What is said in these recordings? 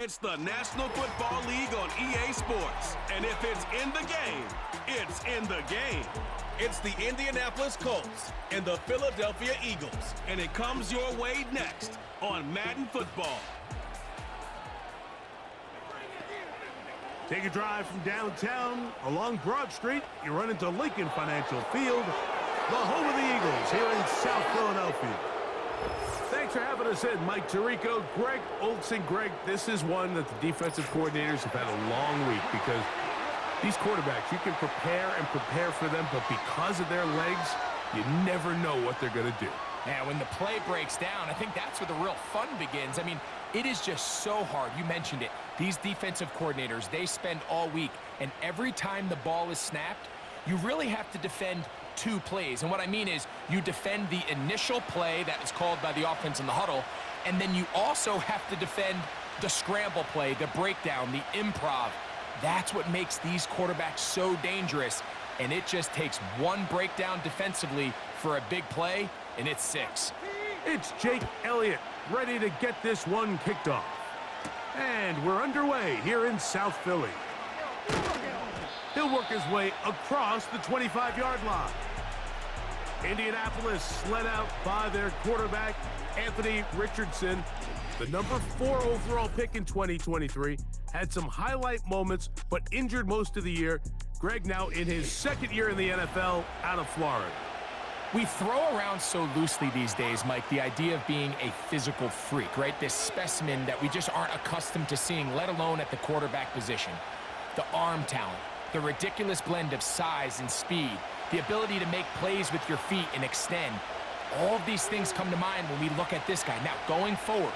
It's the National Football League on EA Sports. And if it's in the game, it's in the game. It's the Indianapolis Colts and the Philadelphia Eagles. And it comes your way next on Madden Football. Take a drive from downtown along Broad Street. You run into Lincoln Financial Field, the home of the Eagles here in South Philadelphia. Thanks for having us in, Mike Tirico, Greg Olson. Greg, this is one that the defensive coordinators have had a long week because these quarterbacks, you can prepare and prepare for them, but because of their legs, you never know what they're going to do. Yeah, when the play breaks down, I think that's where the real fun begins. I mean, it is just so hard. You mentioned it. These defensive coordinators, they spend all week, and every time the ball is snapped, you really have to defend two plays. And what I mean is you defend the initial play that is called by the offense in the huddle, and then you also have to defend the scramble play, the breakdown, the improv. That's what makes these quarterbacks so dangerous, and it just takes one breakdown defensively for a big play, and it's 6. It's Jake Elliott ready to get this one kicked off. And we're underway here in South Philly. He'll work his way across the 25-yard line. Indianapolis led out by their quarterback, Anthony Richardson. The number 4 overall pick in 2023. Had some highlight moments, but injured most of the year. Greg now in his second year in the NFL out of Florida. We throw around so loosely these days, Mike, the idea of being a physical freak, right? This specimen that we just aren't accustomed to seeing, let alone at the quarterback position. The arm talent, the ridiculous blend of size and speed, the ability to make plays with your feet and extend. All of these things come to mind when we look at this guy. Now, going forward,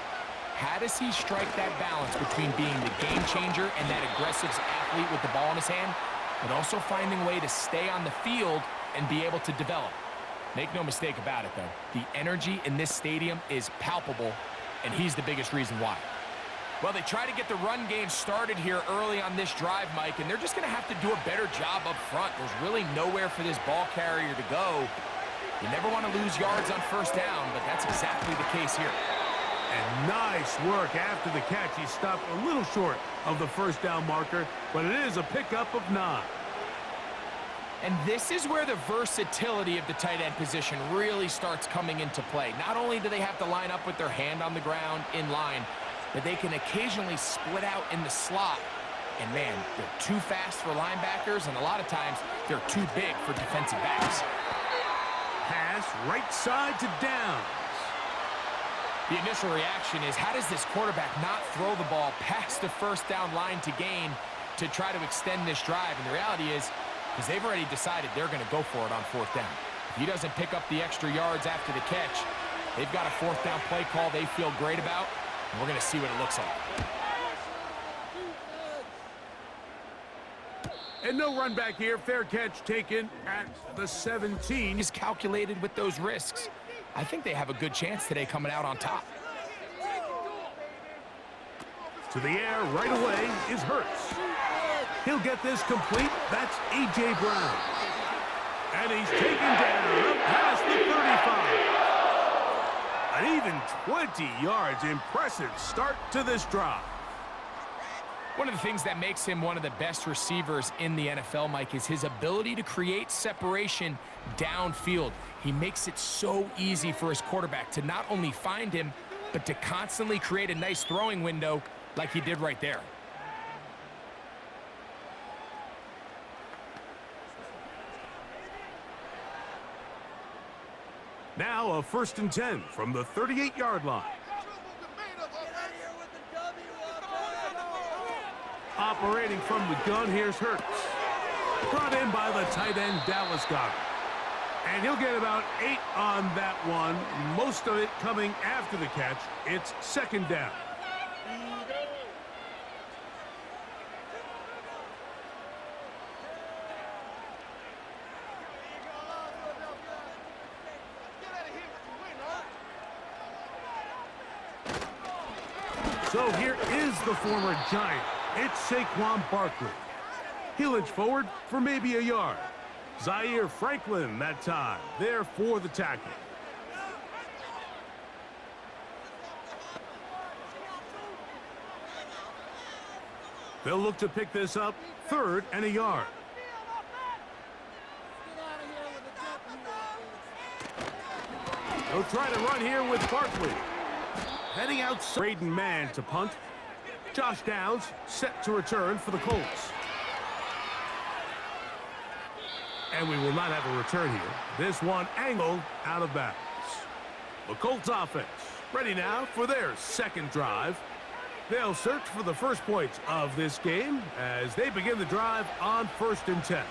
how does he strike that balance between being the game changer and that aggressive athlete with the ball in his hand, but also finding a way to stay on the field and be able to develop? Make no mistake about it, though. The energy in this stadium is palpable, and he's the biggest reason why. Well, they try to get the run game started here early on this drive, Mike, and they're just going to have to do a better job up front. There's really nowhere for this ball carrier to go. You never want to lose yards on first down, but that's exactly the case here. And nice work after the catch. He stopped a little short of the first down marker, but it is a pickup of 9. And this is where the versatility of the tight end position really starts coming into play. Not only do they have to line up with their hand on the ground in line, but they can occasionally split out in the slot. And man, they're too fast for linebackers, and a lot of times they're too big for defensive backs. Pass right side to Downs. The initial reaction is, how does this quarterback not throw the ball past the first down line to gain to try to extend this drive? And the reality is, because they've already decided they're going to go for it on fourth down. If he doesn't pick up the extra yards after the catch, they've got a fourth down play call they feel great about, and we're going to see what it looks like. And no run back here. Fair catch taken at the 17. He's calculated with those risks. I think they have a good chance today coming out on top. To the air right away is Hurts. He'll get this complete. That's A.J. Brown. And he's taken down up past the 35. An even 20 yards. Impressive start to this drive. One of the things that makes him one of the best receivers in the NFL, Mike, is his ability to create separation downfield. He makes it so easy for his quarterback to not only find him, but to constantly create a nice throwing window like he did right there. Now a 1st and 10 from the 38-yard line. Operating from the gun, here's Hurts. Brought in by the tight end, Dallas Goedert. And he'll get about 8 on that one, most of it coming after the catch. It's 2nd down. So here is the former Giant. It's Saquon Barkley. He'll inch forward for maybe a yard. Zaire Franklin that time, there for the tackle. They'll look to pick this up, 3rd and a yard. They'll try to run here with Barkley. Heading out, Braden man to punt. Josh Downs set to return for the Colts. And we will not have a return here. This one angled out of bounds. The Colts offense ready now for their 2nd drive. They'll search for the first points of this game as they begin the drive on 1st and 10.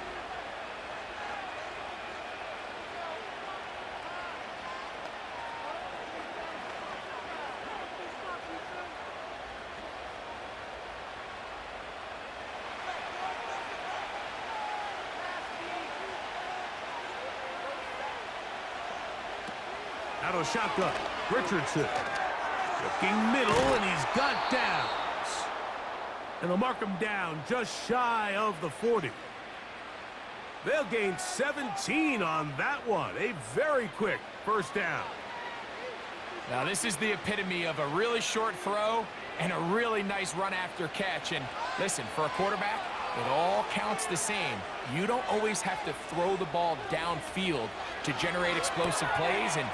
Out of shotgun, Richardson. Looking middle, and he's got Downs. And they'll mark him down just shy of the 40. They'll gain 17 on that one. A very quick first down. Now, this is the epitome of a really short throw and a really nice run after catch. And listen, for a quarterback, it all counts the same. You don't always have to throw the ball downfield to generate explosive plays, and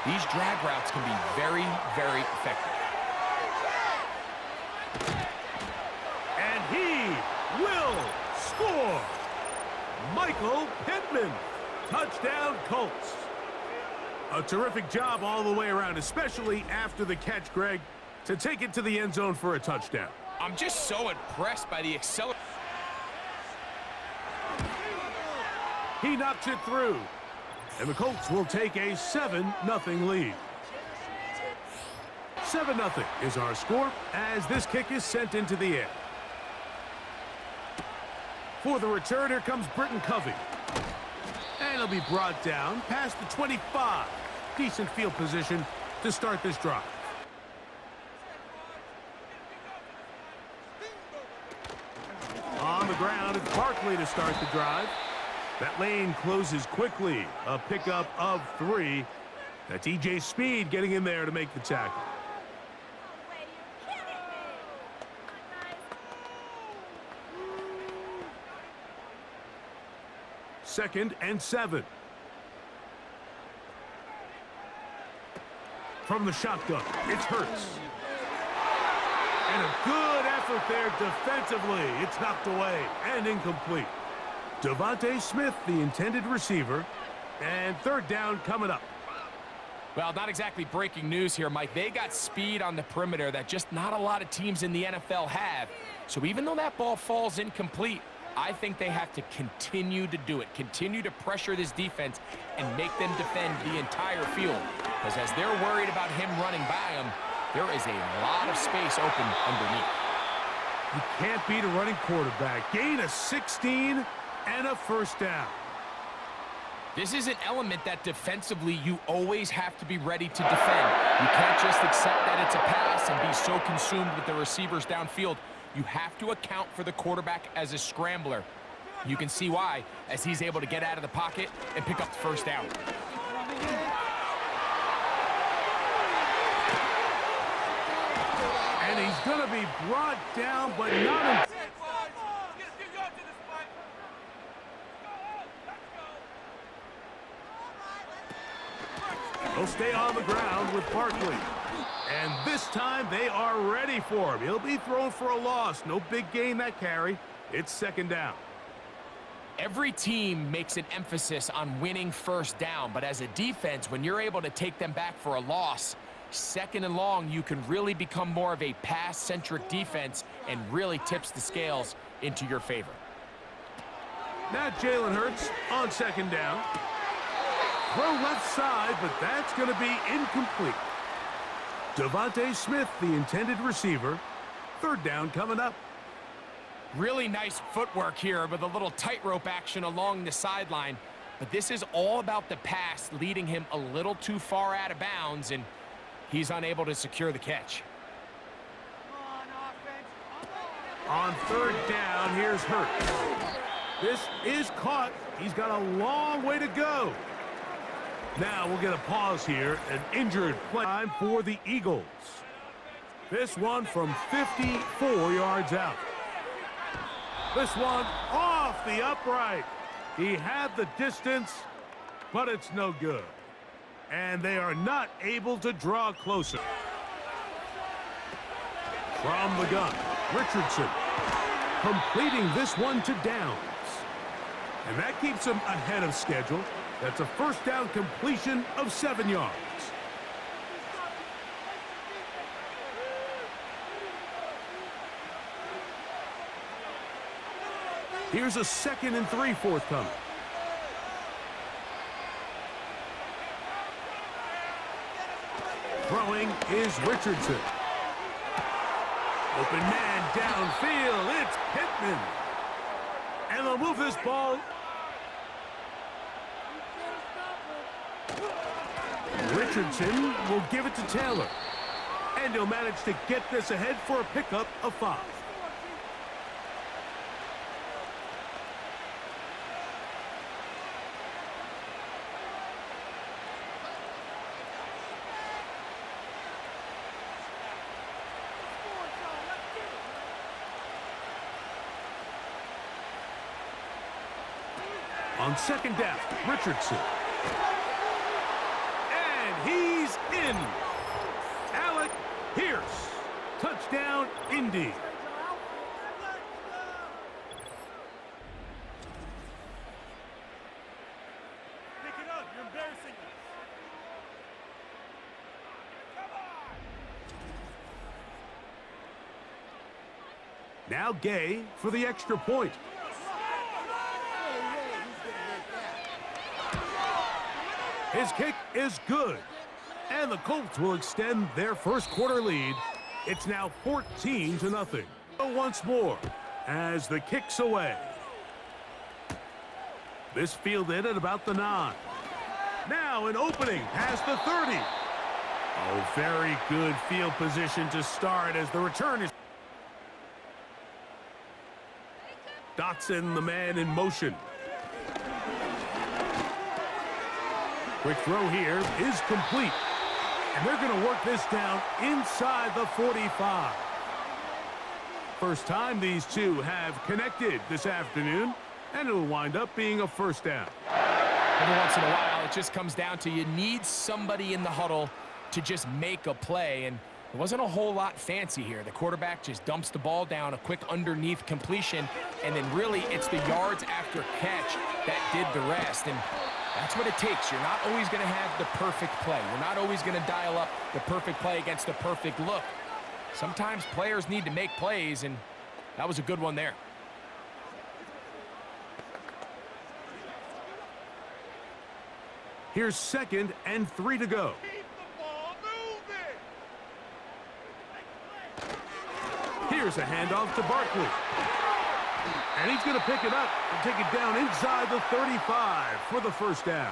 these drag routes can be very, very effective. And he will score. Michael Pittman. Touchdown, Colts. A terrific job all the way around, especially after the catch, Greg, to take it to the end zone for a touchdown. I'm just so impressed by the acceleration. He knocks it through. And the Colts will take a 7-0 lead. 7-0 is our score as this kick is sent into the air. For the return, here comes Britton Covey. And he'll be brought down past the 25. Decent field position to start this drive. On the ground, it's Barkley to start the drive. That lane closes quickly. A pickup of 3. That's E.J. Speed getting in there to make the tackle. Second and 7. From the shotgun, it's Hurts. And a good effort there defensively. It's knocked away and incomplete. Devontae Smith, the intended receiver, and 3rd down coming up. Well, not exactly breaking news here, Mike. They got speed on the perimeter that just not a lot of teams in the NFL have. So even though that ball falls incomplete, I think they have to continue to do it, continue to pressure this defense and make them defend the entire field. Because as they're worried about him running by them, there is a lot of space open underneath. You can't beat a running quarterback. Gain of 16 and a first down. This is an element that defensively you always have to be ready to defend. You can't just accept that it's a pass and be so consumed with the receivers downfield. You have to account for the quarterback as a scrambler. You can see why as he's able to get out of the pocket and pick up the first down. And he's going to be brought down, but not in. He'll stay on the ground with Barkley. And this time they are ready for him. He'll be thrown for a loss. No big gain that carry. It's 2nd down. Every team makes an emphasis on winning first down, but as a defense, when you're able to take them back for a loss, 2nd and long, you can really become more of a pass-centric defense and really tips the scales into your favor. Now Jalen Hurts on 2nd down. Throw left side, but that's going to be incomplete. Devontae Smith, the intended receiver. 3rd down coming up. Really nice footwork here with a little tightrope action along the sideline. But this is all about the pass leading him a little too far out of bounds, and he's unable to secure the catch. On 3rd down, here's Hurts. This is caught. He's got a long way to go. Now we'll get a pause here. An injured play time for the Eagles. This one from 54 yards out. This one off the upright. He had the distance, but it's no good. And they are not able to draw closer. From the gun, Richardson completing this one to downs. And that keeps him ahead of schedule. That's a first down completion of 7 yards. Here's a 2nd and 3 forthcoming. Throwing is Richardson. Open man downfield. It's Pittman. And they'll move this ball. Richardson will give it to Taylor. And he'll manage to get this ahead for a pickup of 5. On 2nd down, Richardson. And he's in. Alec Pierce. Touchdown, Indy. Pick it up. You're embarrassing us. Now Gay for the extra point. His kick is good. And the Colts will extend their first quarter lead. It's now 14-0. Once more as the kick's away. This fielded at about the 9. Now an opening past the 30. Oh, very good field position to start as the return is. Dotson, the man in motion. Quick throw here is complete. And they're going to work this down inside the 45. First time these two have connected this afternoon, and it'll wind up being a first down. Every once in a while, it just comes down to you need somebody in the huddle to just make a play, and it wasn't a whole lot fancy here. The quarterback just dumps the ball down, a quick underneath completion, and then really it's the yards after catch that did the rest. And that's what it takes. You're not always going to have the perfect play. You're not always going to dial up the perfect play against the perfect look. Sometimes players need to make plays, and that was a good one there. Here's 2nd and 3 to go. Keep the ball moving. Here's a handoff to Barkley. And he's going to pick it up and take it down inside the 35 for the first down.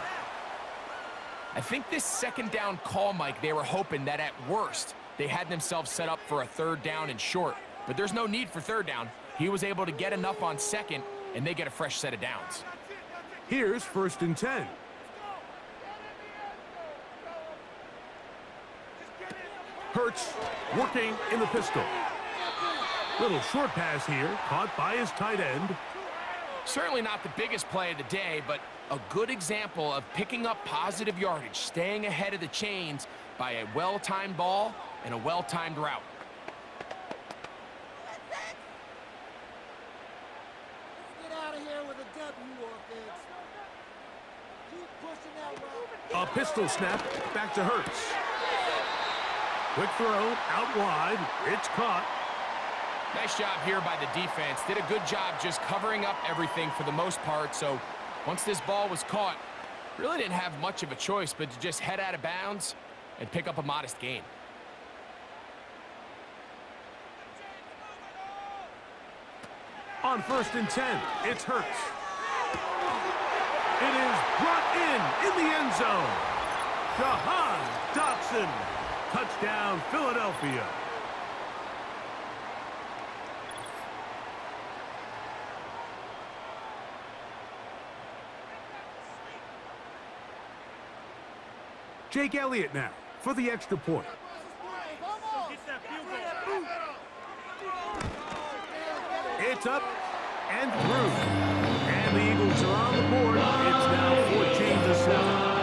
I think this 2nd down call, Mike, they were hoping that at worst they had themselves set up for a 3rd down and short. But there's no need for 3rd down. He was able to get enough on 2nd, and they get a fresh set of downs. Here's 1st and 10. Hurts working in the pistol. Little short pass here, caught by his tight end. Certainly not the biggest play of the day, but a good example of picking up positive yardage, staying ahead of the chains by a well-timed ball and a well-timed route. Get out of here with a W, offense. Keep pushing that route. A pistol snap back to Hurts. Quick throw out wide. It's caught. Nice job here by the defense. Did a good job just covering up everything for the most part. So once this ball was caught, really didn't have much of a choice but to just head out of bounds and pick up a modest gain. On 1st and 10, it's Hurts. It is brought in the end zone. Jahan Dotson. Touchdown, Philadelphia. Jake Elliott now for the extra point. Get that field goal. It's up, and through. And the Eagles are on the board. It's now 14-7.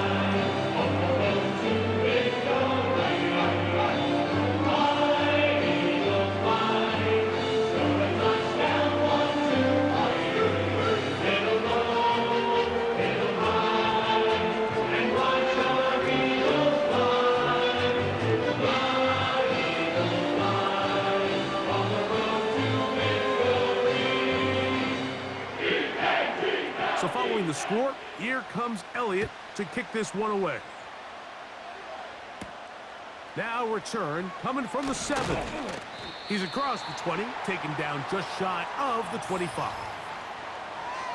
So following the score, here comes Elliott to kick this one away. Now return coming from the 7. He's across the 20, taken down just shy of the 25.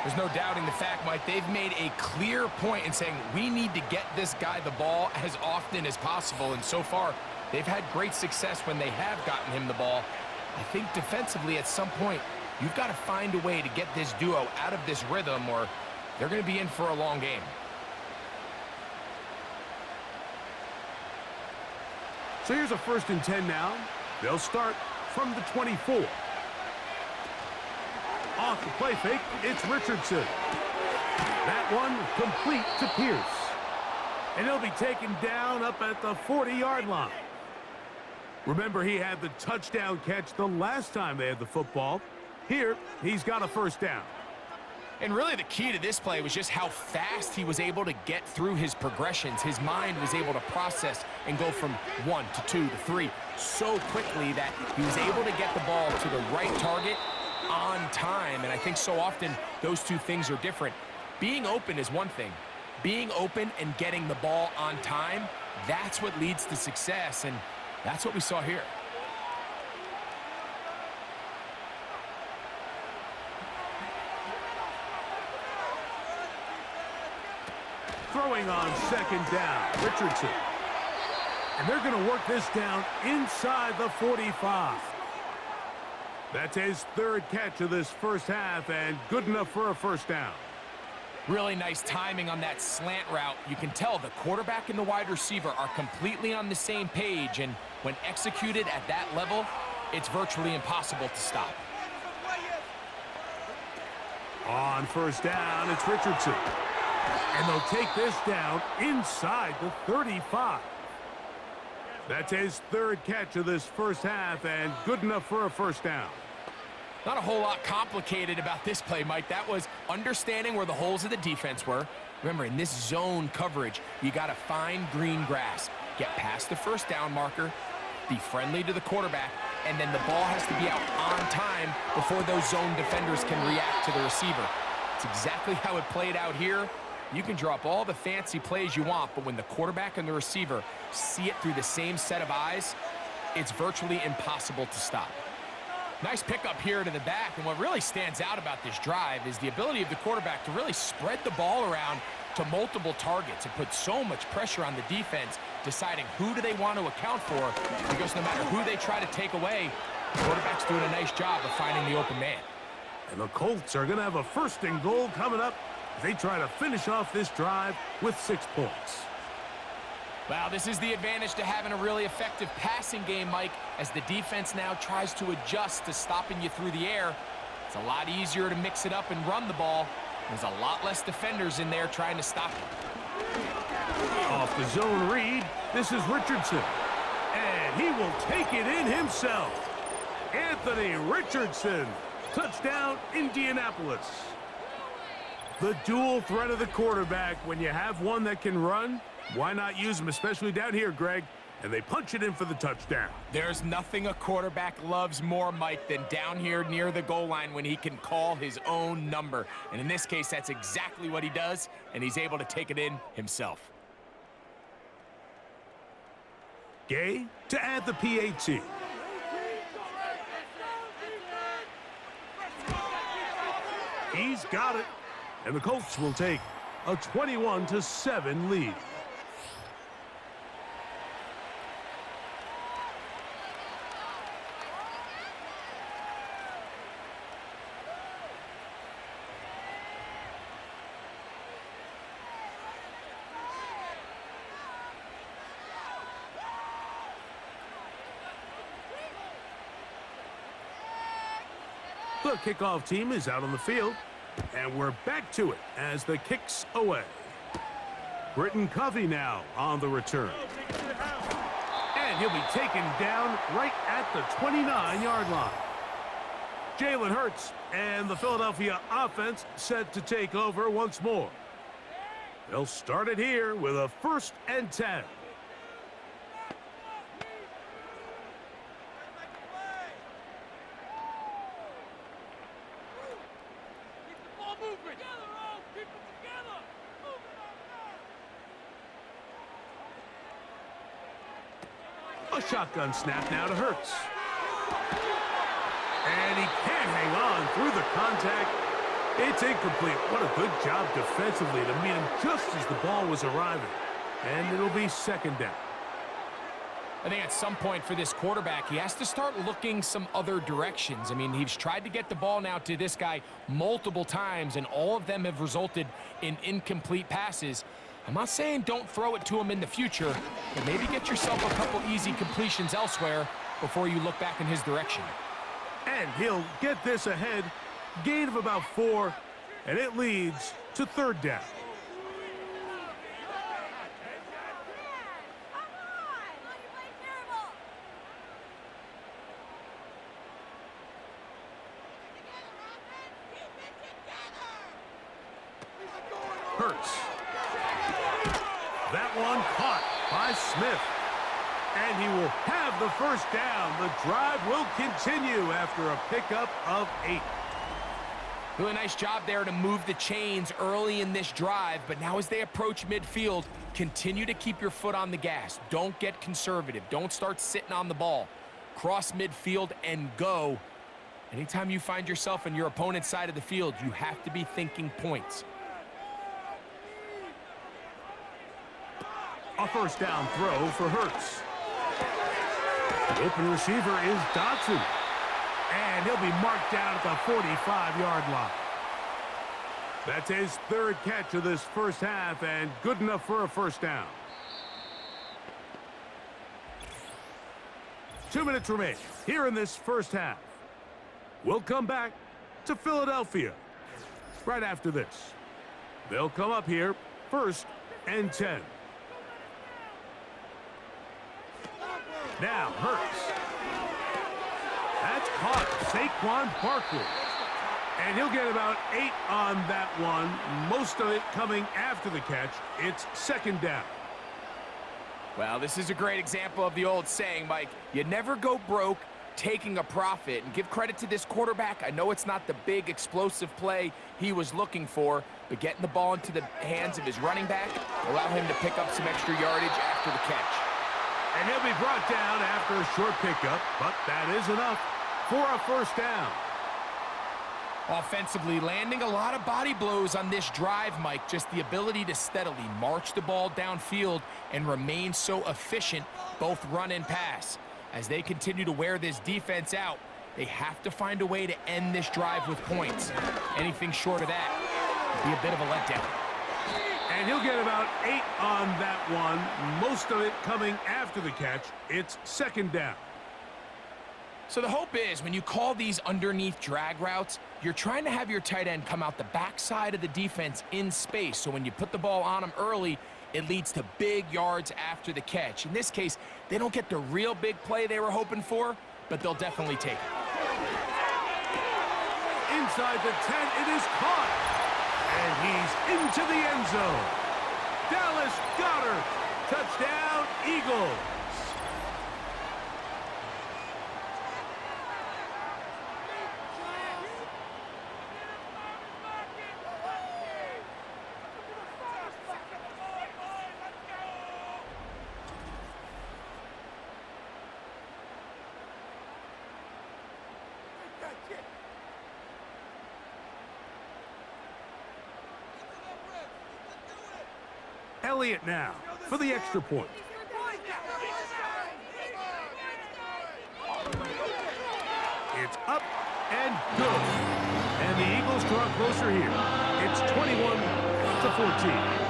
There's no doubting the fact, Mike, they've made a clear point in saying we need to get this guy the ball as often as possible, and so far they've had great success when they have gotten him the ball. I think defensively at some point you've got to find a way to get this duo out of this rhythm or they're going to be in for a long game. So here's a 1st and 10 now. They'll start from the 24. Off the play fake, it's Richardson. That one complete to Pierce. And he'll be taken down up at the 40-yard line. Remember, he had the touchdown catch the last time they had the football. Here, he's got a 1st down. And really the key to this play was just how fast he was able to get through his progressions. His mind was able to process and go from 1 to 2 to 3 so quickly that he was able to get the ball to the right target on time. And I think so often those two things are different. Being open is one thing. Being open and getting the ball on time, that's what leads to success. And that's what we saw here. Throwing on 2nd down, Richardson. And they're going to work this down inside the 45. That's his 3rd catch of this first half and good enough for a 1st down. Really nice timing on that slant route. You can tell the quarterback and the wide receiver are completely on the same page, and when executed at that level, it's virtually impossible to stop. On 1st down, it's Richardson. And they'll take this down inside the 35. That's his 3rd catch of this first half and good enough for a 1st down. Not a whole lot complicated about this play, Mike. That was understanding where the holes of the defense were. Remember, in this zone coverage, you got to find green grass. Get past the 1st down marker, be friendly to the quarterback, and then the ball has to be out on time before those zone defenders can react to the receiver. It's exactly how it played out here. You can draw up all the fancy plays you want, but when the quarterback and the receiver see it through the same set of eyes, it's virtually impossible to stop. Nice pickup here to the back, and what really stands out about this drive is the ability of the quarterback to really spread the ball around to multiple targets and put so much pressure on the defense, deciding who do they want to account for, because no matter who they try to take away, the quarterback's doing a nice job of finding the open man. And the Colts are going to have a 1st and goal coming up as they try to finish off this drive with 6 points. Well, this is the advantage to having a really effective passing game, Mike, as the defense now tries to adjust to stopping you through the air. It's a lot easier to mix it up and run the ball. There's a lot less defenders in there trying to stop you. Off the zone read, this is Richardson. And he will take it in himself. Anthony Richardson. Touchdown, Indianapolis. The dual threat of the quarterback. When you have one that can run, why not use him, especially down here, Greg? And they punch it in for the touchdown. There's nothing a quarterback loves more, Mike, than down here near the goal line when he can call his own number. And in this case, that's exactly what he does, and he's able to take it in himself. Gay to add the PAT. He's got it. And the Colts will take a 21-7 lead. The kickoff team is out on the field, and we're back to it as the kick's away. Britton Covey now on the return. And he'll be taken down right at the 29-yard line. Jalen Hurts and the Philadelphia offense set to take over once more. They'll start it here with a 1st and 10. A shotgun snap now to Hurts. And he can't hang on through the contact. It's incomplete. What a good job defensively to meet him just as the ball was arriving. And it'll be 2nd down. I think at some point for this quarterback, he has to start looking some other directions. I mean, he's tried to get the ball now to this guy multiple times, and all of them have resulted in incomplete passes. I'm not saying don't throw it to him in the future, but maybe get yourself a couple easy completions elsewhere before you look back in his direction. And he'll get this ahead. Gain of about 4, and it leads to 3rd down. Hurts. That one caught by Smith. And he will have the 1st down. The drive will continue after a pickup of 8. Really nice job there to move the chains early in this drive, but now as they approach midfield, continue to keep your foot on the gas. Don't get conservative. Don't start sitting on the ball. Cross midfield and go. Anytime you find yourself on your opponent's side of the field, you have to be thinking points. A 1st down throw for Hurts. The open receiver is Dotson. And he'll be marked down at the 45-yard line. That's his 3rd catch of this 1st half, and good enough for a 1st down. 2 minutes remain here in this 1st half. We'll come back to Philadelphia right after this. They'll come up here 1st and 10. Now Hurts. That's caught. Saquon Barkley. And he'll get about 8 on that one. Most of it coming after the catch. It's 2nd down. Well, this is a great example of the old saying, Mike. You never go broke taking a profit. And give credit to this quarterback. I know it's not the big explosive play he was looking for, but getting the ball into the hands of his running back allow him to pick up some extra yardage after the catch. And he'll be brought down after a short pickup, but that is enough for a 1st down. Offensively, landing a lot of body blows on this drive, Mike. Just the ability to steadily march the ball downfield and remain so efficient, both run and pass. As they continue to wear this defense out, they have to find a way to end this drive with points. Anything short of that would be a bit of a letdown. And he'll get about 8 on that one. Most of it coming after the catch. It's 2nd down. So the hope is when you call these underneath drag routes, you're trying to have your tight end come out the backside of the defense in space. So when you put the ball on him early, it leads to big yards after the catch. In this case, they don't get the real big play they were hoping for, but they'll definitely take it. Inside the 10, it is caught. And he's into the end zone. Dallas Goedert. Touchdown, Eagles. Elliott now for the extra point. It's up and good. And the Eagles draw closer here. It's 21-14.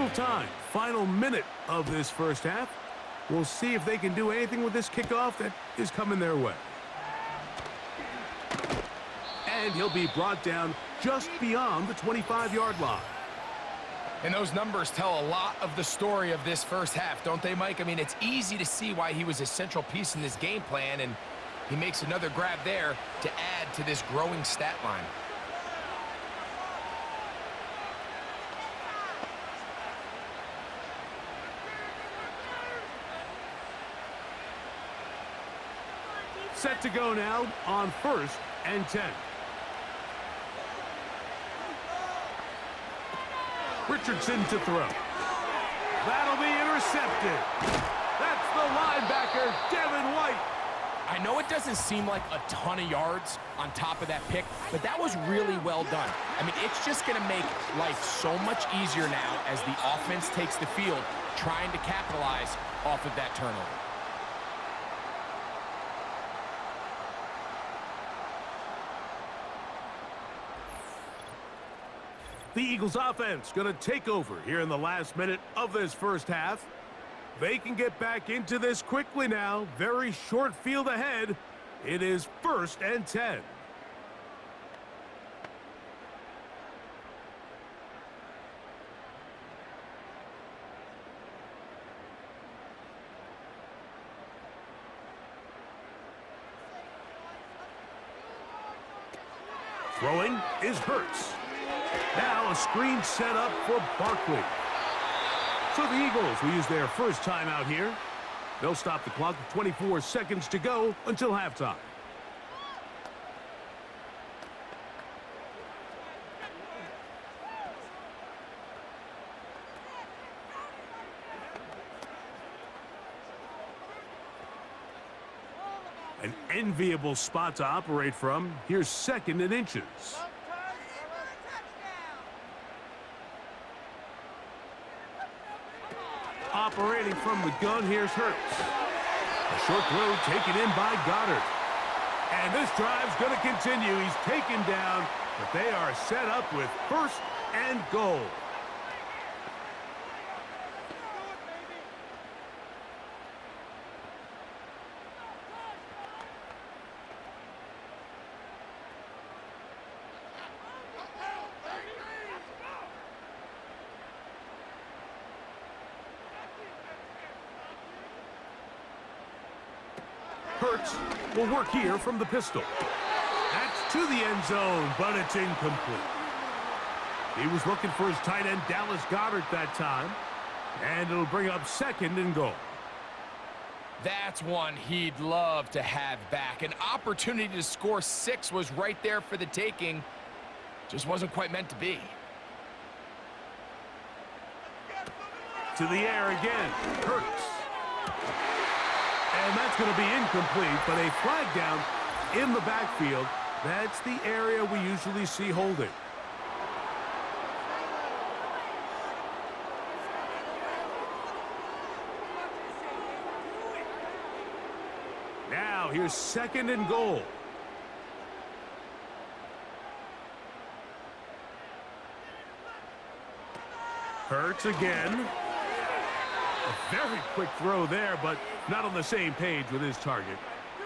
Final time, final minute of this first half. We'll see if they can do anything with this kickoff that is coming their way. And he'll be brought down just beyond the 25-yard line. And those numbers tell a lot of the story of this first half, don't they, Mike? I mean, it's easy to see why he was a central piece in this game plan, and he makes another grab there to add to this growing stat line. Set to go now on 1st and 10. Richardson to throw. That'll be intercepted. That's the linebacker, Devin White. I know it doesn't seem like a ton of yards on top of that pick, but that was really well done. I mean, it's just going to make life so much easier now as the offense takes the field, trying to capitalize off of that turnover. The Eagles offense going to take over here in the last minute of this first half. They can get back into this quickly now. Very short field ahead. It is 1st and 10. Throwing is Hurts. Now a screen set up for Barkley. So the Eagles will use their first timeout here. They'll stop the clock with 24 seconds to go until halftime. An enviable spot to operate from. Here's 2nd and inches. Operating from the gun, here's Hurts. A short throw taken in by Goddard. And this drive's going to continue. He's taken down, but they are set up with 1st and goal. Hurts will work here from the pistol. That's to the end zone, but it's incomplete. He was looking for his tight end, Dallas Goedert, that time. And it'll bring up 2nd and goal. That's one he'd love to have back. An opportunity to score 6 was right there for the taking. Just wasn't quite meant to be. To the air again. Hurts. And that's going to be incomplete, but a flag down in the backfield. That's the area we usually see holding. Now here's 2nd and goal. Hurts again. A very quick throw there, but not on the same page with his target.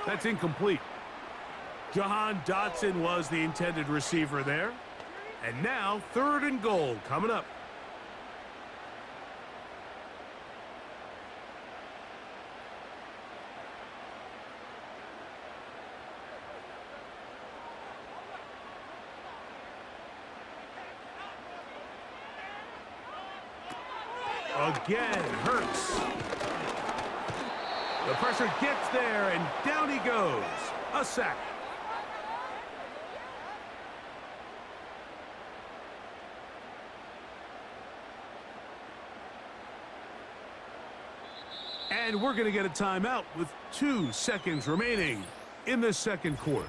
That's incomplete. Jahan Dotson was the intended receiver there. And now 3rd and goal coming up. Again, Hurts. The pressure gets there, and down he goes. A sack. And we're going to get a timeout with 2 seconds remaining in the 2nd quarter.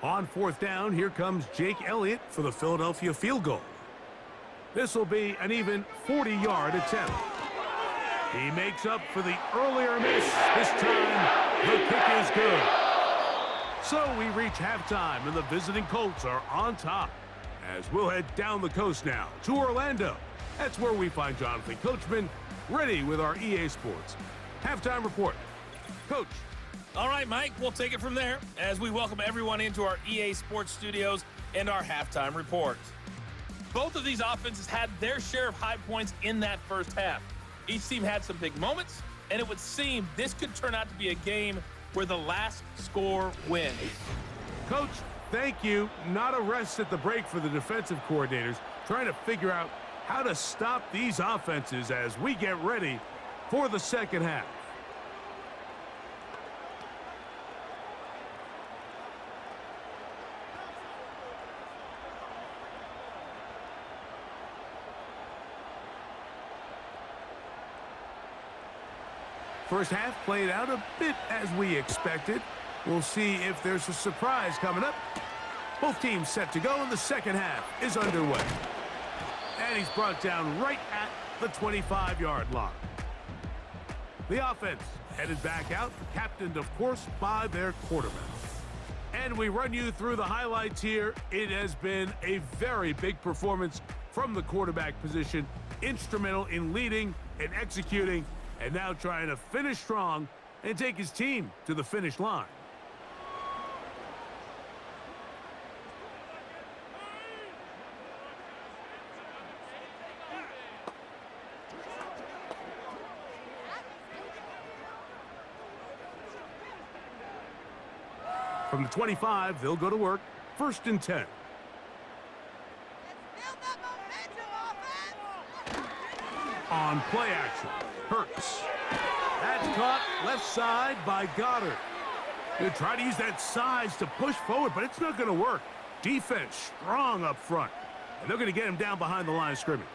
On 4th down, here comes Jake Elliott for the Philadelphia field goal. This will be an even 40-yard attempt. He makes up for the earlier miss. This time, the kick is good. So we reach halftime, and the visiting Colts are on top. As we'll head down the coast now to Orlando. That's where we find Jonathan Coachman ready with our EA Sports halftime report. Coach. All right, Mike, we'll take it from there as we welcome everyone into our EA Sports studios and our halftime report. Both of these offenses had their share of high points in that first half. Each team had some big moments, and it would seem this could turn out to be a game where the last score wins. Coach, thank you. Not a rest at the break for the defensive coordinators, trying to figure out how to stop these offenses as we get ready for the second half. First half played out a bit as we expected. We'll see if there's a surprise coming up. Both teams set to go, and the second half is underway. And he's brought down right at the 25-yard line. The offense headed back out, captained, of course, by their quarterback. And we run you through the highlights here. It has been a very big performance from the quarterback position, instrumental in leading and executing, and now trying to finish strong and take his team to the finish line. From the 25, they'll go to work. 1st and 10. On play action, Hurts. That's caught left side by Goddard. He'll try to use that size to push forward, but it's not going to work. Defense strong up front, and they're going to get him down behind the line of scrimmage.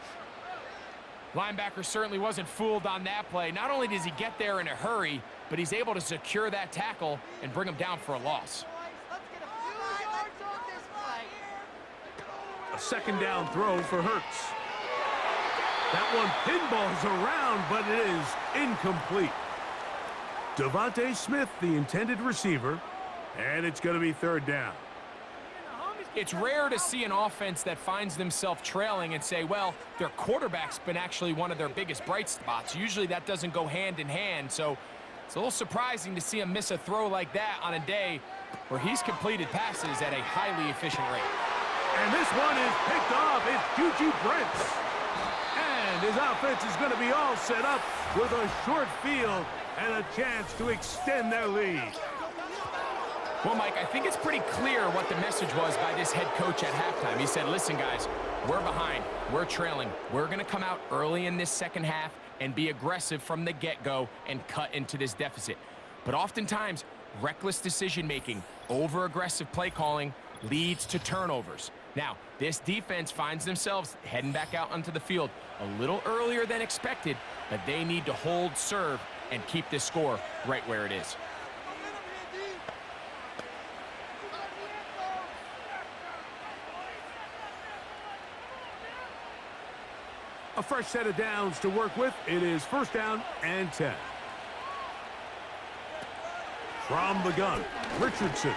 Linebacker certainly wasn't fooled on that play. Not only does he get there in a hurry, but he's able to secure that tackle and bring him down for a loss. A 2nd down throw for Hurts. That one pinballs around, but it is incomplete. Devontae Smith, the intended receiver, and it's going to be 3rd down. It's rare to see an offense that finds themselves trailing and say, well, their quarterback's been actually one of their biggest bright spots. Usually that doesn't go hand in hand, so it's a little surprising to see him miss a throw like that on a day where he's completed passes at a highly efficient rate. And this one is picked off. It's Juju Brents. And his offense is going to be all set up with a short field and a chance to extend their lead. Well, Mike, I think it's pretty clear what the message was by this head coach at halftime. He said, listen, guys, we're behind. We're trailing. We're going to come out early in this second half and be aggressive from the get-go and cut into this deficit. But oftentimes, reckless decision-making, over-aggressive play calling leads to turnovers. Now, this defense finds themselves heading back out onto the field a little earlier than expected, but they need to hold serve and keep this score right where it is. A fresh set of downs to work with. It is 1st down and 10. From the gun, Richardson.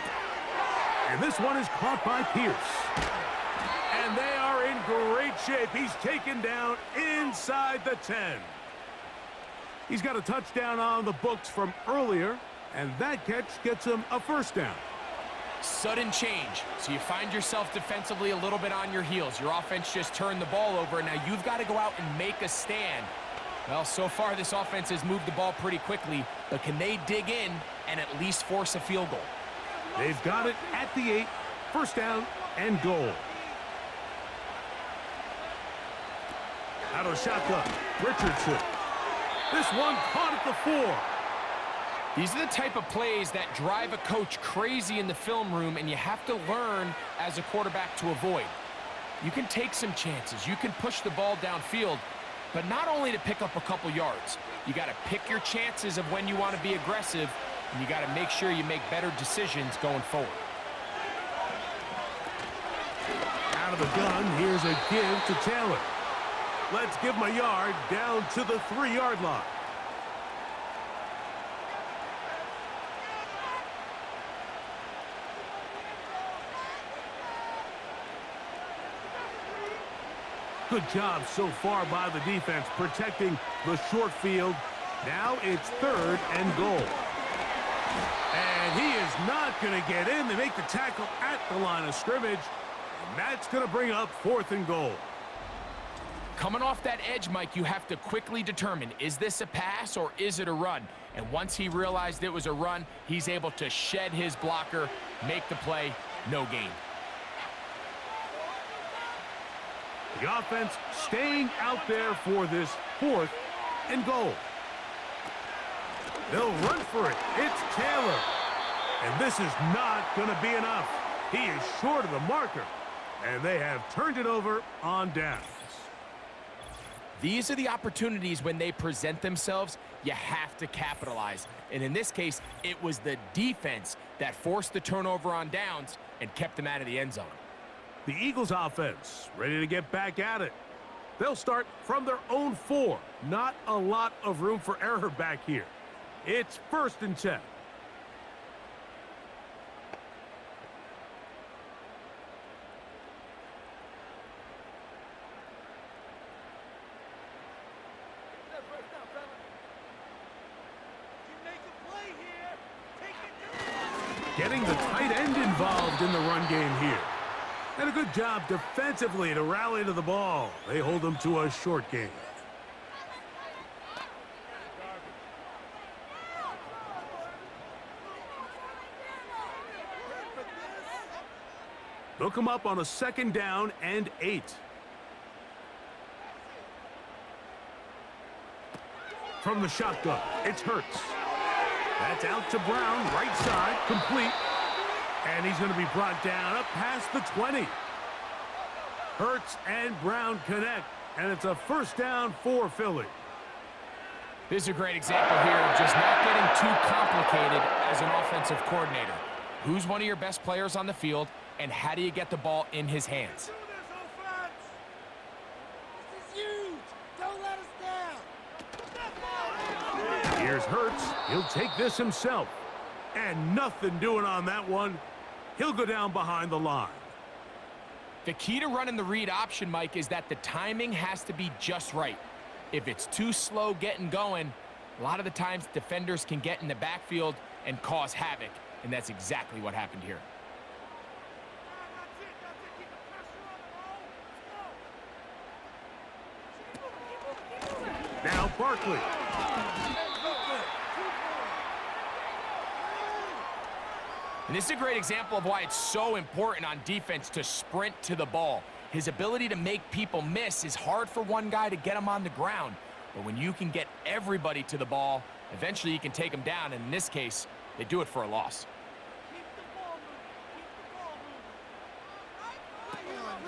And this one is caught by Pierce. And they are in great shape. He's taken down inside the 10. He's got a touchdown on the books from earlier, and that catch gets him a 1st down. Sudden change, so you find yourself defensively a little bit on your heels. Your offense just turned the ball over, and now you've got to go out and make a stand. Well, so far this offense has moved the ball pretty quickly, but can they dig in and at least force a field goal? They've got it at the 8, 1st down and goal. Out of the shotgun, Richardson. This one caught at the 4. These are the type of plays that drive a coach crazy in the film room, and you have to learn as a quarterback to avoid. You can take some chances. You can push the ball downfield, but not only to pick up a couple yards. You got to pick your chances of when you want to be aggressive, and you got to make sure you make better decisions going forward. Out of the gun, here's a give to Taylor. Let's give him a yard down to the 3-yard line. Good job so far by the defense protecting the short field. Now it's 3rd and goal. And he is not going to get in. They make the tackle at the line of scrimmage. And that's going to bring up 4th and goal. Coming off that edge, Mike, you have to quickly determine, is this a pass or is it a run? And once he realized it was a run, he's able to shed his blocker, make the play, no gain. The offense staying out there for this 4th and goal. They'll run for it. It's Taylor. And this is not going to be enough. He is short of the marker. And they have turned it over on downs. These are the opportunities when they present themselves, you have to capitalize. And in this case, it was the defense that forced the turnover on downs and kept them out of the end zone. The Eagles offense ready to get back at it. They'll start from their own 4. Not a lot of room for error back here. It's 1st and 10. Getting the tight end involved in the run game here. And a good job defensively to rally to the ball. They hold them to a short game. They'll come up on a 2nd down and 8. From the shotgun, it's Hurts. That's out to Brown, right side, complete. And he's going to be brought down up past the 20. Hurts and Brown connect, and it's a 1st down for Philly. This is a great example here of just not getting too complicated as an offensive coordinator. Who's one of your best players on the field, and how do you get the ball in his hands? This is huge. Don't let us down. Here's Hurts. He'll take this himself. And nothing doing on that one. He'll go down behind the line. The key to running the read option, Mike, is that the timing has to be just right. If it's too slow getting going, a lot of the times defenders can get in the backfield and cause havoc, and that's exactly what happened here. Now Barkley. And this is a great example of why it's so important on defense to sprint to the ball. His ability to make people miss is hard for one guy to get him on the ground. But when you can get everybody to the ball, eventually you can take them down. And in this case, they do it for a loss.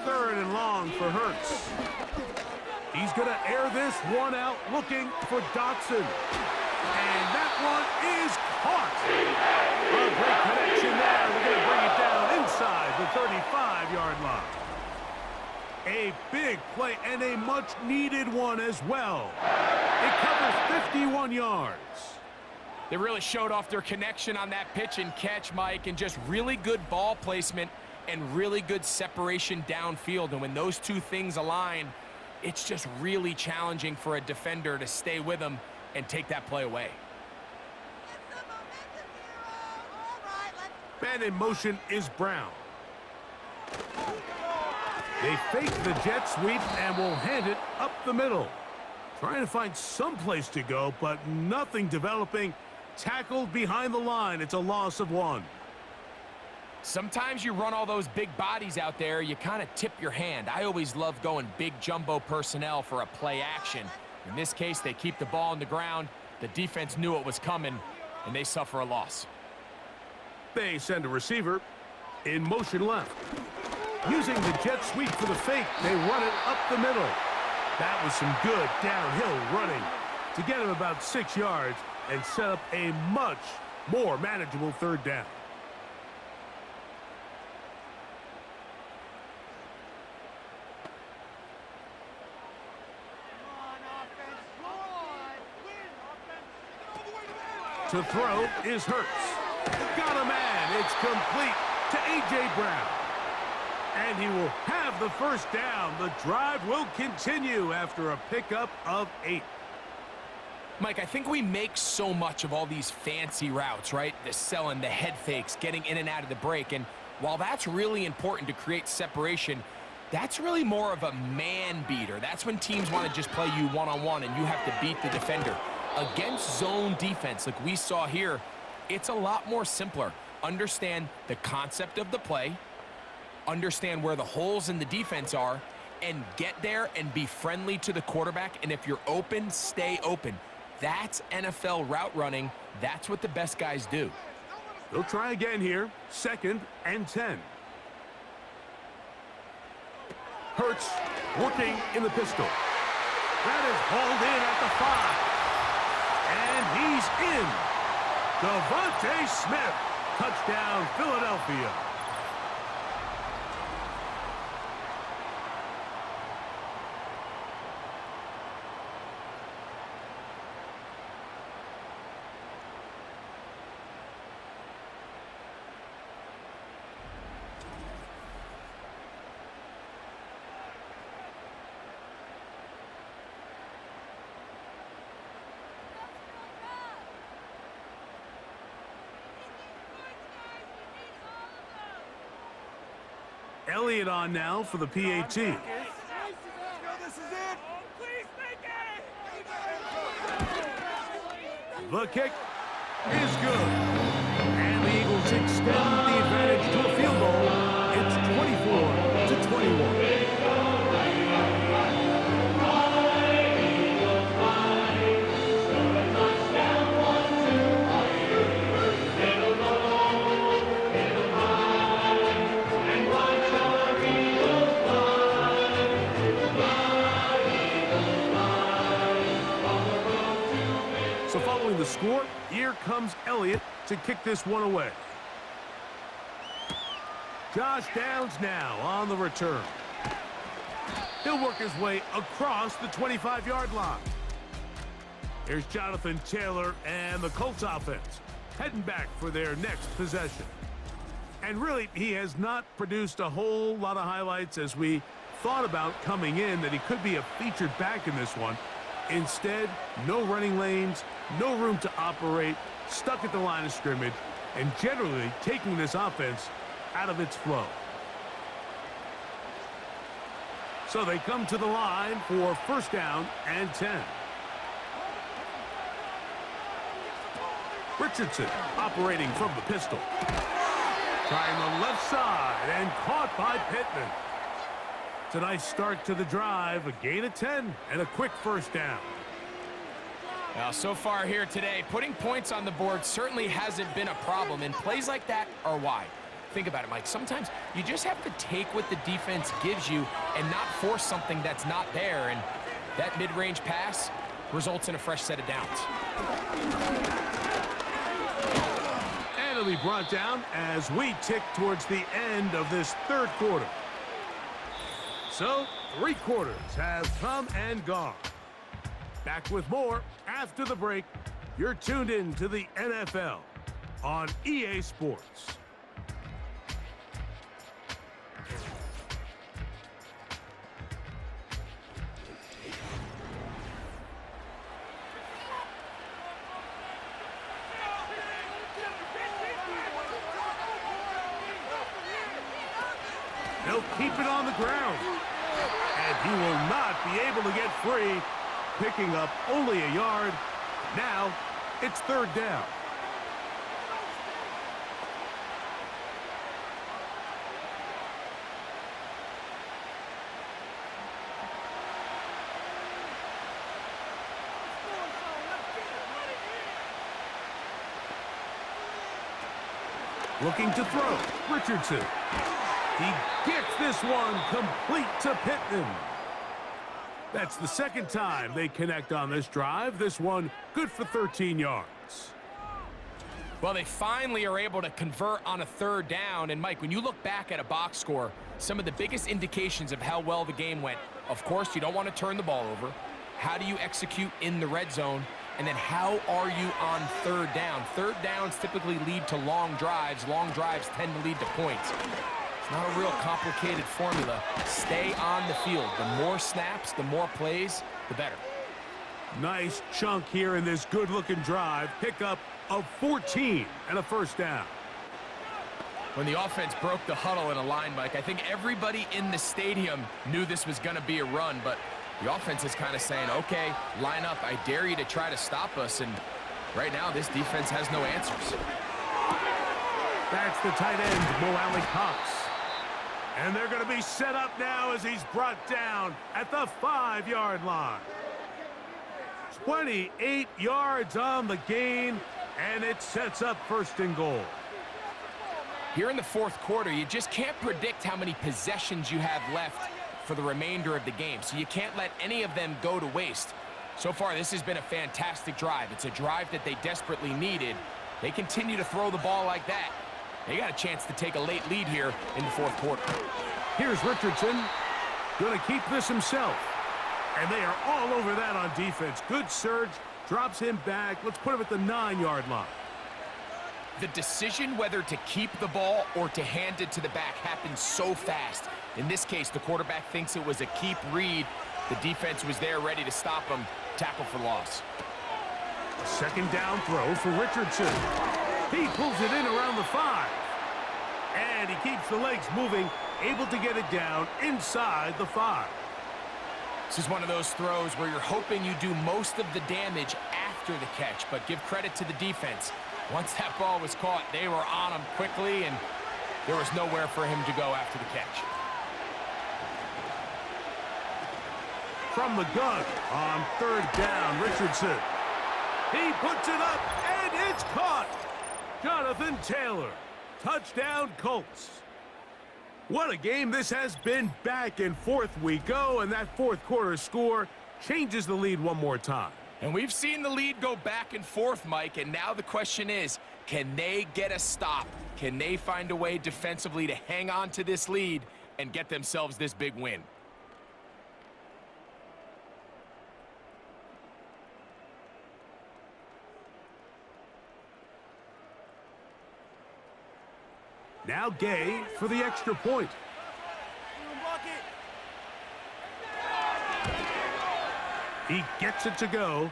3rd and long for Hurts. He's going to air this one out, looking for Dotson. And that one is caught. A great connection there. They're going to bring it down inside the 35-yard line. A big play and a much-needed one as well. It covers 51 yards. They really showed off their connection on that pitch and catch, Mike, and just really good ball placement and really good separation downfield. And when those two things align, it's just really challenging for a defender to stay with them and take that play away. Man in motion is Brown. They fake the jet sweep and will hand it up the middle. Trying to find some place to go, but nothing developing. Tackled behind the line. It's a loss of 1. Sometimes you run all those big bodies out there, you kind of tip your hand. I always love going big jumbo personnel for a play action. In this case, they keep the ball on the ground. The defense knew it was coming, and they suffer a loss. They send a receiver in motion left. Using the jet sweep for the fake, they run it up the middle. That was some good downhill running to get him about 6 yards and set up a much more manageable 3rd down. To throw is Hurts. Got a man. It's complete to A.J. Brown. And he will have the first down. The drive will continue after a pickup of 8. Mike, I think we make so much of all these fancy routes, right? The selling, the head fakes, getting in and out of the break. And while that's really important to create separation, that's really more of a man beater. That's when teams want to just play you one-on-one and you have to beat the defender. Against zone defense like we saw here, it's a lot more simpler. Understand the concept of the play, understand where the holes in the defense are, and get there and be friendly to the quarterback. And if you're open, stay open. That's NFL route running. That's what the best guys do. They'll try again here. 2nd and 10. Hurts working in the pistol. That is hauled in at the 5. And he's in. Devontae Smith. Touchdown, Philadelphia. Elliott on now for the PAT. This is it. Please make it. The kick is good. And the Eagles extend the advantage to a field goal. It's 24-21. So following the score, here comes Elliott to kick this one away. Josh Downs now on the return. He'll work his way across the 25-yard line. Here's Jonathan Taylor and the Colts offense heading back for their next possession. And really, he has not produced a whole lot of highlights as we thought about coming in that he could be a featured back in this one. Instead, no running lanes, no room to operate, stuck at the line of scrimmage, and generally taking this offense out of its flow. So they come to the line for 1st down and 10. Richardson operating from the pistol. Trying the left side and caught by Pittman. It's a nice start to the drive, a gain of 10 and a quick 1st down. Well, so far here today, putting points on the board certainly hasn't been a problem, and plays like that are why. Think about it, Mike. Sometimes you just have to take what the defense gives you and not force something that's not there, and that mid-range pass results in a fresh set of downs. And it'll be brought down as we tick towards the end of this 3rd quarter. So, 3 quarters have come and gone. Back with more after the break. You're tuned in to the NFL on EA Sports. They'll keep it on the ground. And he will not be able to get free, picking up only a yard. Now, it's 3rd down. Looking to throw, Richardson. He gets this one complete to Pittman. That's the 2nd time they connect on this drive. This one good for 13 yards. Well, they finally are able to convert on a 3rd down. And, Mike, when you look back at a box score, some of the biggest indications of how well the game went, of course, you don't want to turn the ball over. How do you execute in the red zone? And then how are you on third down? Third downs typically lead to long drives. Long drives tend to lead to points. It's not a real complicated formula. Stay on the field. The more snaps, the more plays, the better. Nice chunk here in this good-looking drive. Pickup of 14 and a first down. When the offense broke the huddle in a line, Mike, I think everybody in the stadium knew this was going to be a run, but the offense is kind of saying, okay, line up. I dare you to try to stop us. And right now, this defense has no answers. That's the tight end, Mo Cox. And they're going to be set up now as he's brought down at the 5-yard line. 28 yards on the gain, and it sets up first and goal. Here in the fourth quarter, you just can't predict how many possessions you have left for the remainder of the game, so you can't let any of them go to waste. So far, this has been a fantastic drive. It's a drive that they desperately needed. They continue to throw the ball like that. They got a chance to take a late lead here in the fourth quarter. Here's Richardson, going to keep this himself. And they are all over that on defense. Good surge, drops him back. Let's put him at the 9-yard line. The decision whether to keep the ball or to hand it to the back happens so fast. In this case, the quarterback thinks it was a keep read. The defense was there ready to stop him. Tackle for loss. Second down throw for Richardson. He pulls it in around the 5. And he keeps the legs moving, able to get it down inside the 5. This is one of those throws where you're hoping you do most of the damage after the catch, but give credit to the defense. Once that ball was caught, they were on him quickly, and there was nowhere for him to go after the catch. From the gun on third down, Richardson. He puts it up, and it's caught. Jonathan Taylor. Touchdown, Colts. What a game this has been. Back and forth we go, and that fourth quarter score changes the lead one more time. And we've seen the lead go back and forth, Mike, and now the question is, can they get a stop? Can they find a way defensively to hang on to this lead and get themselves this big win? Now Gay for the extra point. He gets it to go,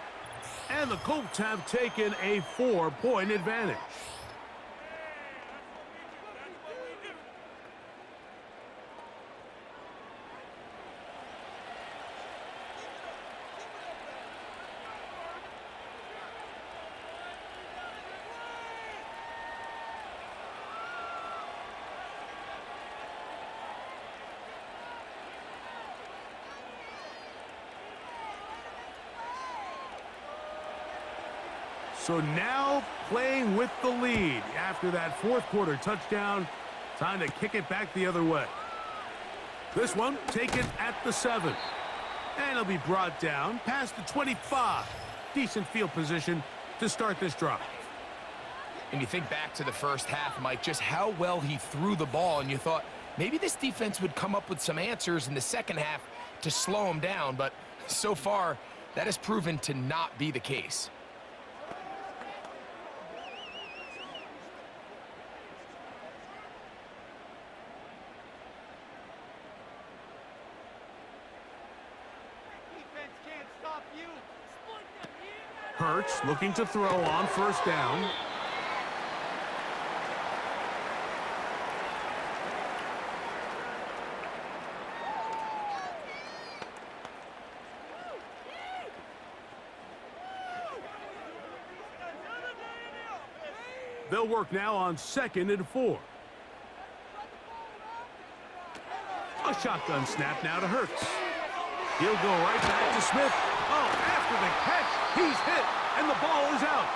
and the Colts have taken a 4-point advantage. So now playing with the lead after that fourth quarter touchdown. Time to kick it back the other way. This one taken at the 7. And it'll be brought down past the 25. Decent field position to start this drive. And you think back to the first half, Mike, just how well he threw the ball, and you thought maybe this defense would come up with some answers in the second half to slow him down, but so far that has proven to not be the case. Hurts looking to throw on first down. They'll work now on 2nd and 4. A shotgun snap now to Hurts. He'll go right back to Smith. Oh, after the catch, he's hit, and the ball is out.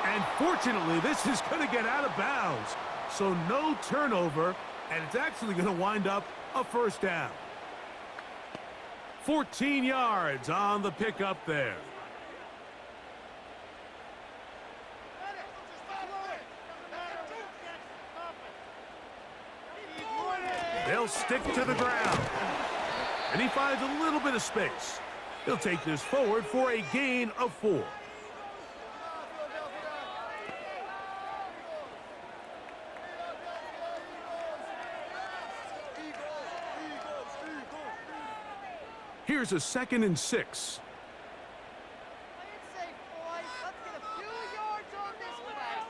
And fortunately, this is going to get out of bounds. So no turnover, and it's actually going to wind up a first down. 14 yards on the pickup there. They'll stick to the ground. And he finds a little bit of space. He'll take this forward for a gain of 4. Here's a 2nd and 6. Play it safe, boys. Let's get a few yards on this play.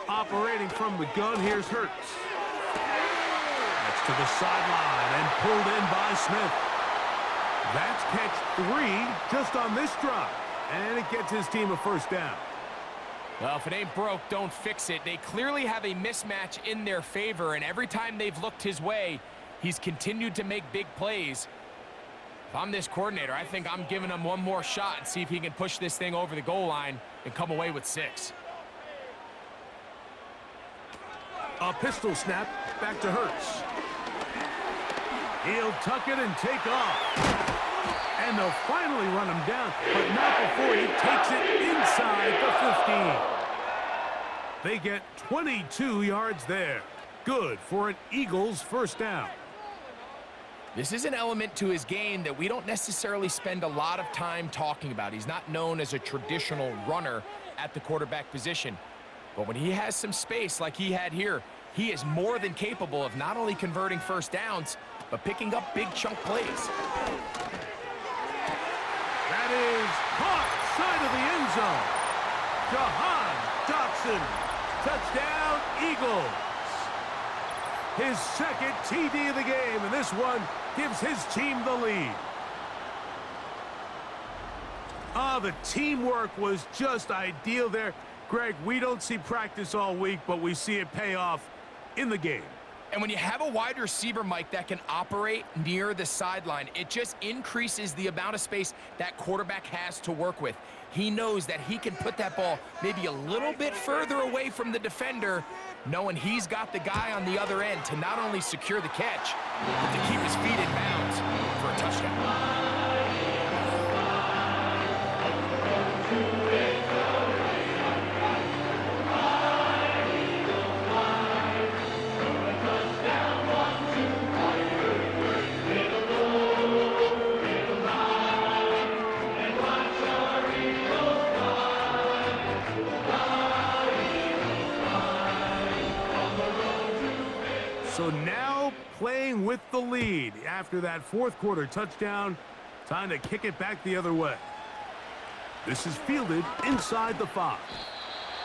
Operating from the gun, here's Hurts. That's to the sideline and pulled in by Smith. That's catch 3 just on this drive. And it gets his team a first down. Well, if it ain't broke, don't fix it. They clearly have a mismatch in their favor, and every time they've looked his way, he's continued to make big plays. If I'm this coordinator, I think I'm giving him one more shot and see if he can push this thing over the goal line and come away with 6. A pistol snap back to Hurts. He'll tuck it and take off. And they'll finally run him down, but not before he takes it inside the 15. They get 22 yards there. Good for an Eagles first down. This is an element to his game that we don't necessarily spend a lot of time talking about. He's not known as a traditional runner at the quarterback position. But when he has some space like he had here, he is more than capable of not only converting first downs, but picking up big chunk plays. That is caught side of the end zone. Jahan Dotson. Touchdown, Eagles. His 2nd TD of the game, and this one gives his team the lead. The teamwork was just ideal there. Greg, we don't see practice all week, but we see it pay off in the game. And when you have a wide receiver, Mike, that can operate near the sideline, it just increases the amount of space that quarterback has to work with. He knows that he can put that ball maybe a little bit further away from the defender, knowing he's got the guy on the other end to not only secure the catch, but to keep his feet in bounds for a touchdown. So now playing with the lead after that 4th quarter touchdown. Time to kick it back the other way. This is fielded inside the 5.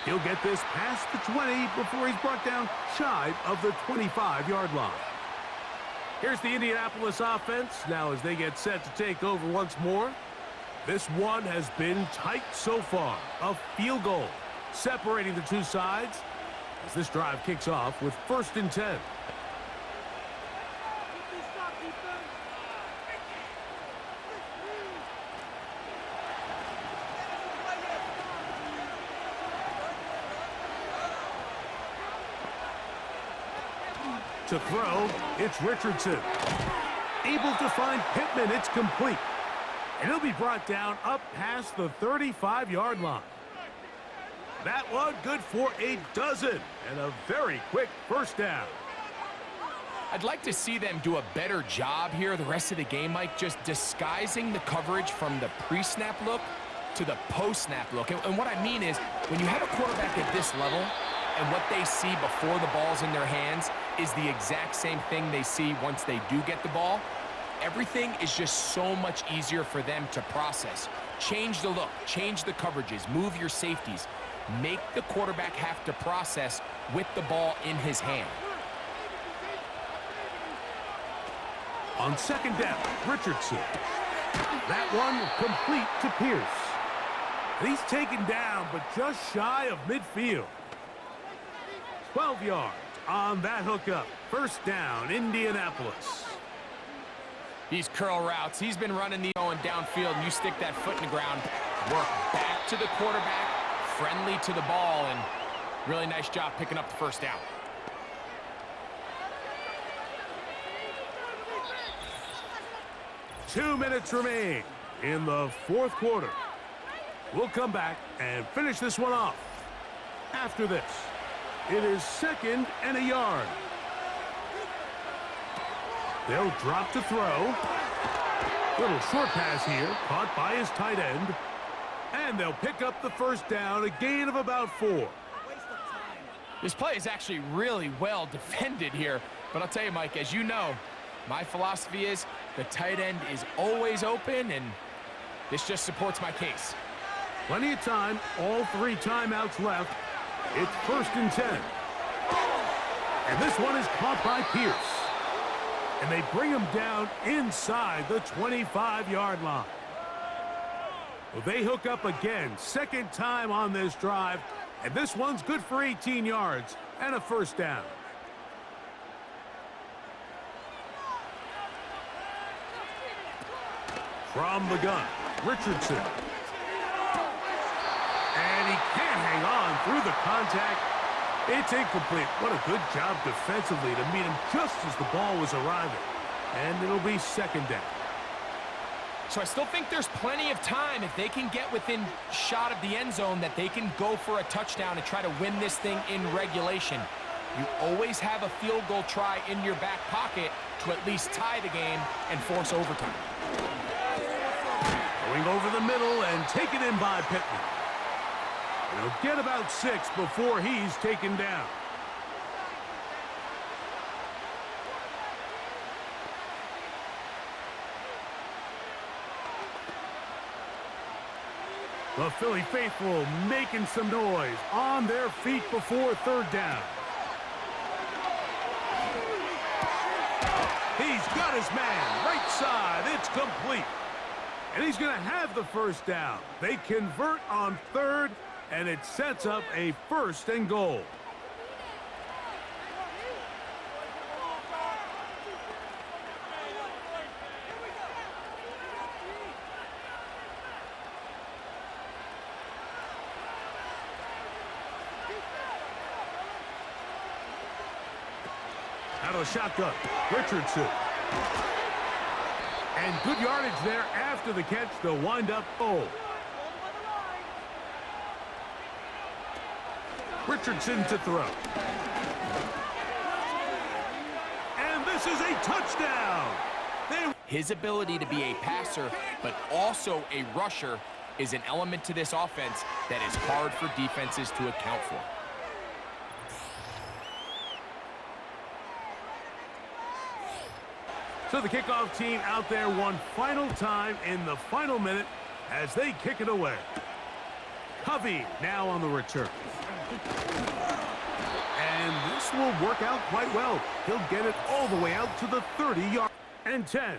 He'll get this past the 20 before he's brought down shy of the 25-yard line. Here's the Indianapolis offense now as they get set to take over once more. This one has been tight so far. A field goal separating the two sides as this drive kicks off with 1st and 10. To throw, it's Richardson. Able to find Pittman, it's complete. And he'll be brought down up past the 35-yard line. That one good for a dozen and a very quick first down. I'd like to see them do a better job here the rest of the game, Mike, just disguising the coverage from the pre-snap look to the post-snap look. And what I mean is, when you have a quarterback at this level and what they see before the ball's in their hands is the exact same thing they see once they do get the ball, everything is just so much easier for them to process. Change the look, change the coverages, move your safeties. Make the quarterback have to process with the ball in his hand. On 2nd down, Richardson. That one complete to Pierce. And he's taken down, but just shy of midfield. 12 yards on that hookup. First down, Indianapolis. These curl routes, he's been running the going downfield, and you stick that foot in the ground, work back to the quarterback, friendly to the ball, and really nice job picking up the first down. Two minutes remain in the 4th quarter. We'll come back and finish this one off. After this, it is 2nd and a yard. They'll drop to throw. Little short pass here, caught by his tight end. And they'll pick up the first down, a gain of about 4. This play is actually really well defended here. But I'll tell you, Mike, as you know, my philosophy is The tight end is always open, and this just supports my case. Plenty of time, all 3 timeouts left. It's 1st and 10. And this one is caught by Pierce. And they bring him down inside the 25-yard line. Well, they hook up again, 2nd time on this drive, and this one's good for 18 yards and a 1st down. From the gun, Richardson. And he can't hang on through the contact. It's incomplete. What a good job defensively to meet him just as the ball was arriving. And it'll be 2nd down. So I still think there's plenty of time if they can get within shot of the end zone that they can go for a touchdown and try to win this thing in regulation. You always have a field goal try in your back pocket to at least tie the game and force overtime. Going over the middle and taken in by Pittman. And he'll get about 6 before he's taken down. The Philly faithful making some noise on their feet before 3rd down. He's got his man right side. It's complete. And he's going to have the 1st down. They convert on 3rd, and it sets up a 1st and goal. Out of the shotgun, Richardson. And good yardage there after the catch to wind up goal. Richardson to throw. And this is a touchdown. His ability to be a passer, but also a rusher, is an element to this offense that is hard for defenses to account for. So the kickoff team out there one final time in the final minute as they kick it away. Covey now on the return. And this will work out quite well. He'll get it all the way out to the 30-yard and 10.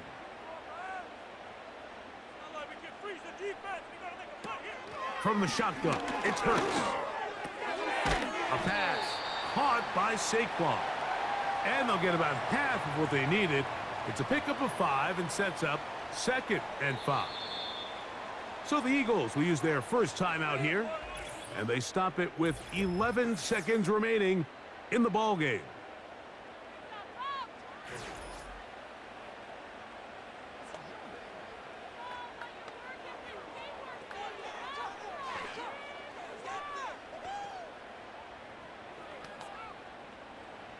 From the shotgun, it's Hurts. A pass caught by Saquon. And they'll get about half of what they needed. It's a pickup of 5 and sets up 2nd and 5. So the Eagles will use their first timeout here, and they stop it with 11 seconds remaining in the ball game.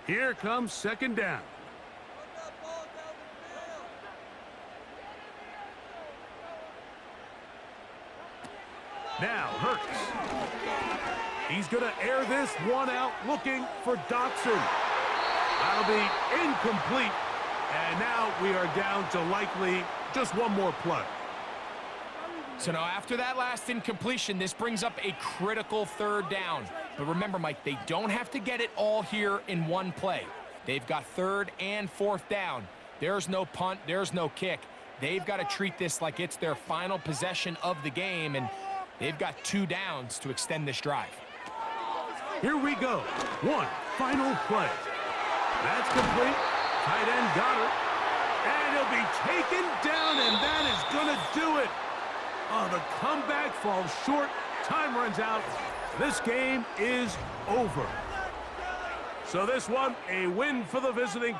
Here comes 2nd down. Now Hurts. He's going to air this one out looking for Dotson. That'll be incomplete. And now we are down to likely just one more play. So now after that last incompletion, this brings up a critical 3rd down. But remember, Mike, they don't have to get it all here in one play. They've got 3rd and 4th down. There's no punt. There's no kick. They've got to treat this like it's their final possession of the game, and they've got 2 downs to extend this drive. Here we go. One final play. That's complete. Tight end got it. And he'll be taken down, and that is going to do it. Oh, the comeback falls short. Time runs out. This game is over. So this one, a win for the visiting